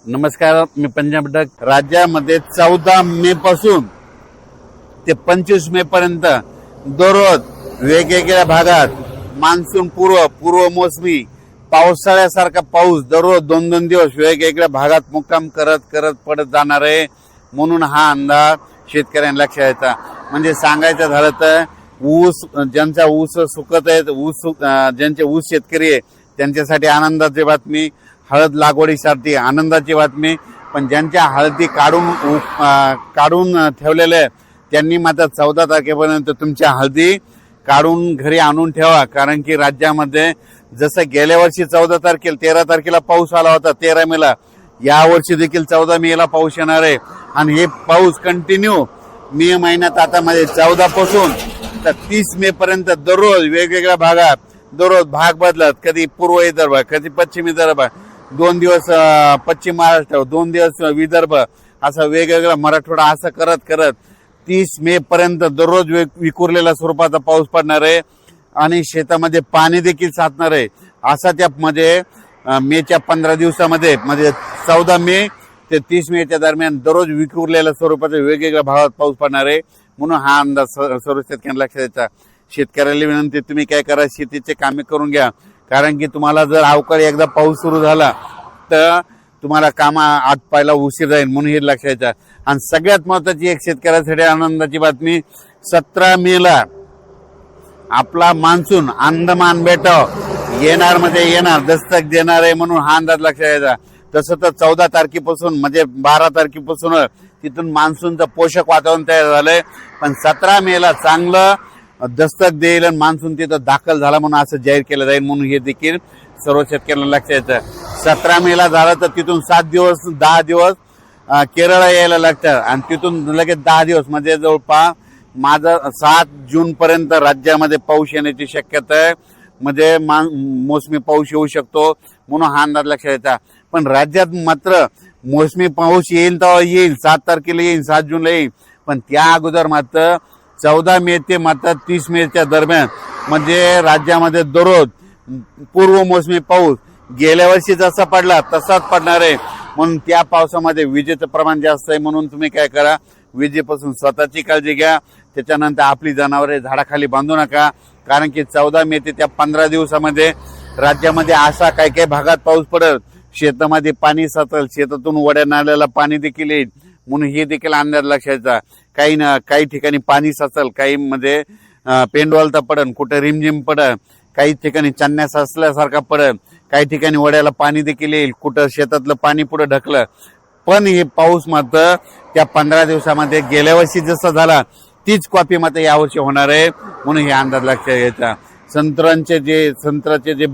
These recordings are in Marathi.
नमस्कार, मी पंजाब डक. राज्यामध्ये 14 मे पासून ते 25 मे पर्यंत दररोज वेगवेगळ्या भागात मान्सून पूर्व मोसमी पावसाळ्यासारखा पाऊस दररोज 2-2 दिवस वेगवेगळ्या भागात मुक्काम करत पडत जाणार आहे. म्हणून हा अंदाज शेतकऱ्यांना लक्षात यायचा. म्हणजे सांगायचं झालं तर ऊस ज्यांचा ऊस सुकत आहेत, ज्यांचे ऊस शेतकरी आहे त्यांच्यासाठी आनंदाची बातमी. हळद लागवडीसाठी आनंदाची बातमी. पण ज्यांच्या हळदी काढून ठेवलेल्या त्यांनी मात्र 14 तारखेपर्यंत तुमच्या हळदी काढून घरी आणून ठेवा. कारण की राज्यामध्ये जसं गेल्या वर्षी 14 तारखेला 13 तारखेला पाऊस आला होता 13 मेला, या वर्षी देखील 14 मेला पाऊस येणार आहे. आणि हे पाऊस कंटिन्यू मे महिन्यात आता मध्ये 14 पासून तर 30 मे पर्यंत दररोज वेगवेगळ्या भागात दररोज भाग बदलत. कधी पूर्व विदर्भ, कधी पश्चिम विदर्भ, 2 दिवस पश्चिम महाराष्ट्र, 2 दिवस विदर्भ, असं वेगवेगळा मराठवाडा, असं करत 30 मे पर्यंत दररोज विखुरलेल्या स्वरूपाचा पाऊस पडणार आहे. आणि शेतामध्ये पाणी देखील साचणार आहे. असा त्यामध्ये मेच्या 15 दिवसामध्ये म्हणजे 14 मे ते 30 मेच्या दरम्यान दररोज विखुरलेल्या स्वरूपाचा वेगवेगळ्या भागात पाऊस पडणार आहे. म्हणून हा अंदाज सर्व शेतकऱ्यांना लक्षात द्यायचा. शेतकऱ्याला विनंती, तुम्ही काय करा, शेतीचे कामे करून घ्या. कारण की तुम्हाला जर अवकाळी एकदा पाऊस सुरू झाला तर तुम्हाला कामा आटपायला उशीर जाईल. म्हणून हे लक्षात द्यायचं. आणि सगळ्यात महत्वाची एक शेतकऱ्यासाठी आनंदाची बातमी, 17 मेला आपला मान्सून अंदमान बेटावर येणार दस्तक देणार आहे. म्हणून हा अंदाज लक्षात द्यायचा. तसं तर 14 तारखेपासून म्हणजे 12 तारखेपासून तिथून मान्सूनचं पोषक वातावरण तयार झालंय. पण 17 मेला चांगलं दस्तक देईल आणि मान्सून तिथं दाखल झाला म्हणून असं जाहीर केलं जाईल. म्हणून हे देखील सर्व शेतकऱ्यांना लक्षात येतं. 17 मेला झालं तर तिथून 10 दिवस केरळ यायला लागतात. आणि तिथून लगेच 10 दिवस म्हणजे जवळपास माझं 7 जून पर्यंत राज्यामध्ये पाऊस येण्याची शक्यता आहे. म्हणजे मोसमी पाऊस येऊ शकतो. म्हणून हा अंदाज लक्षात येतात. पण राज्यात मात्र मोसमी पाऊस येईल तेव्हा येईल, 7 तारखेला येईल, 7 जूनला येईल. पण त्या अगोदर मात्र 14 मे ते मात्र 30 मेच्या दरम्यान म्हणजे राज्यामध्ये दररोज पूर्व मोसमी पाऊस गेल्या वर्षी जसा पडला तसाच पडणार आहे. म्हणून त्या पावसामध्ये विजेचं प्रमाण जास्त आहे. म्हणून तुम्ही काय करा, विजेपासून स्वतःची काळजी घ्या. त्याच्यानंतर आपली जनावरे झाडाखाली बांधू नका. कारण की 14 मे ते त्या 15 दिवसामध्ये राज्यामध्ये असा काही भागात पाऊस पडेल, शेतामध्ये पाणी साचेल, शेतातून वड्या नाल्याला पाणी देखील येईल. म्हणून हे देखील अंदाज लक्षायचा. काही ठिकाणी पाणी साचेल, काही मध्ये पेंडवालता पडेल, कुठे रिमझिम पडेल, काही ठिकाणी चन्या साचल्यासारखा पडेल, काही ठिकाणी वड्याला पाणी देखील येईल, कुठं शेतातलं पाणी पुढे ढकलं. पण हे पाऊस मात्र त्या 15 दिवसामध्ये गेल्या वर्षी जसा झाला तीच कॉपी मात्र यावर्षी होणार आहे. म्हणून हे अंदाज लक्षात घ्यायचा. संत्र्याचे जे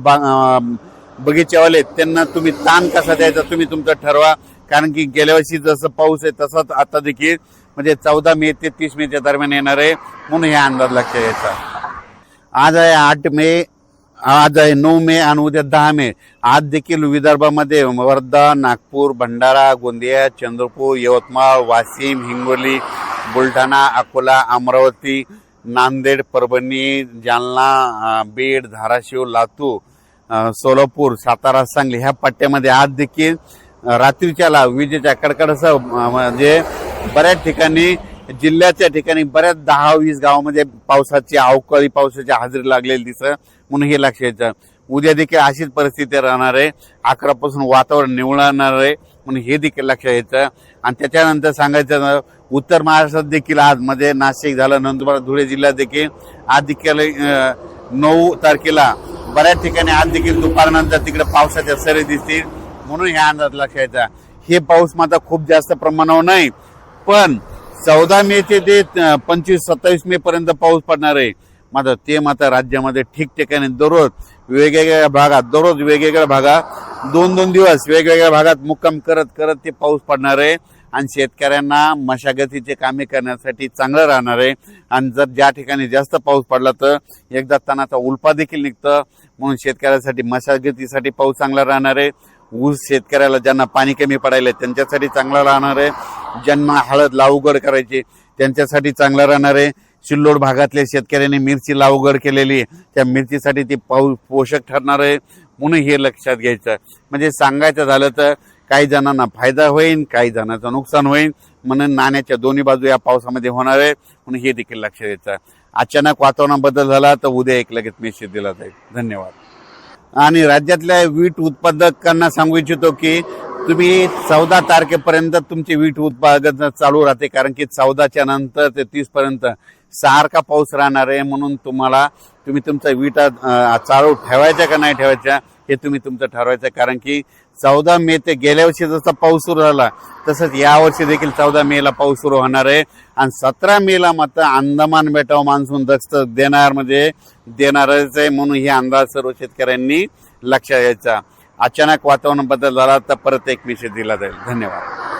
बगीचेवाले त्यांना तुम्ही ताण कसा द्यायचा तुम्ही तुमचं ठरवा. कारण की गेल्या वर्षी जसं पाऊस आहे तसाच आता देखील म्हणजे 14 मे ते 30 मेच्या दरम्यान येणार आहे. म्हणून हे अंदाज लक्षात घ्यायचा. आज आहे 8 मे, आज आहे 9 मे आणि उद्या 10 मे. आज देखील विदर्भामध्ये वर्धा, नागपूर, भंडारा, गोंदिया, चंद्रपूर, यवतमाळ, वाशिम, हिंगोली, बुलढाणा, अकोला, अमरावती, नांदेड, परभणी, जालना, बीड, धाराशिव, लातूर, सोलापूर, सातारा, सांगली ह्या पट्ट्यामध्ये आज देखील रात्रीच्याला विजेच्या कडकडासह म्हणजे बऱ्याच ठिकाणी जिल्ह्याच्या ठिकाणी बऱ्याच 10-20 गावामध्ये अवकाळी पावसाची हजेरी लागलेली दिसत. म्हणून हे लक्षात घ्यायचं. उद्या देखील अशीच परिस्थिती राहणार आहे. 11 पासून वातावरण निवळणार आहे. म्हणून हे देखील लक्षात घ्यायचं. आणि त्याच्यानंतर सांगायचं, उत्तर महाराष्ट्रात देखील आज मध्ये नाशिक झालं, नंदुरबार, धुळे जिल्ह्यात देखील आज देखील 9 तारखेला बऱ्याच ठिकाणी आज देखील दुपारनंतर तिकडे पावसाच्या सरी दिसतील. म्हणून ह्या अंदाज लक्षात घ्यायचा. हे पाऊस मात्र खूप जास्त प्रमाणावर नाही, पण 14 मे ते 25-27 मे पर्यंत पाऊस पडणार आहे. मात्र ते मात्र राज्यामध्ये ठिकठिकाणी दररोज वेगवेगळ्या भागात 2-2 दिवस वेगवेगळ्या भागात मुक्काम करत ते पाऊस पडणार आहे. आणि शेतकऱ्यांना मशागतीचे कामे करण्यासाठी चांगलं राहणार आहे. आणि जर ज्या ठिकाणी जास्त पाऊस पडला तर एकदा तणाचा उल्पा देखील निघतं. म्हणून शेतकऱ्यासाठी मशागतीसाठी पाऊस चांगला राहणार आहे. ऊस शेतकऱ्याला ज्यांना पाणी कमी पडायला त्याच्यासाठी चांगला राहणार आहे. ज्यांना हळद लागवड करायची त्यांच्यासाठी चांगला राहणार आहे. सिल्लोड भागातल्या शेतकऱ्यांनी मिरची लागवड केलेली त्या मिरचीसाठी ती पोषक ठरणार आहे. म्हणून हे लक्षात घ्यायचं. म्हणजे सांगायचं झालं तर काही जणांना फायदा होईल, काही जणांचं नुकसान होईल. म्हणून नाण्याच्या दोन्ही बाजू या पावसामध्ये होणार आहे, म्हणून हे देखील लक्षात घ्यायचं. अचानक वातावरणात बदल झाला तर उद्या एक लगेच मेसेज दिला जाईल. धन्यवाद. आणि राज्यातल्या वीट उत्पादकांना सांगू इच्छितो की तुम्ही 14 तारखेपर्यंत तुमचे वीट उत्पादन चालू राहते, कारण की 14च्या नंतर ते 30 पर्यंत सारखा पाऊस राहणार आहे. म्हणून तुम्ही तुमचा वीट चालू ठेवायचा का नाही ठेवायचा हे तुम्ही तुमचं ठरवायचं. कारण की 14 मे ते गेल्या वर्षी जसा पाऊस सुरू झाला तसंच यावर्षी देखील 14 मेला पाऊस सुरू होणार आहे. आणि 17 मेला मात्र अंदमान बेटावर मान्सून दस्त देणारच आहे. म्हणून हे अंदाज सर्व शेतकऱ्यांनी लक्षात घ्यायचा. अचानक वातावरण बदल झाला तर परत एक मेसेज दिला जाईल. धन्यवाद.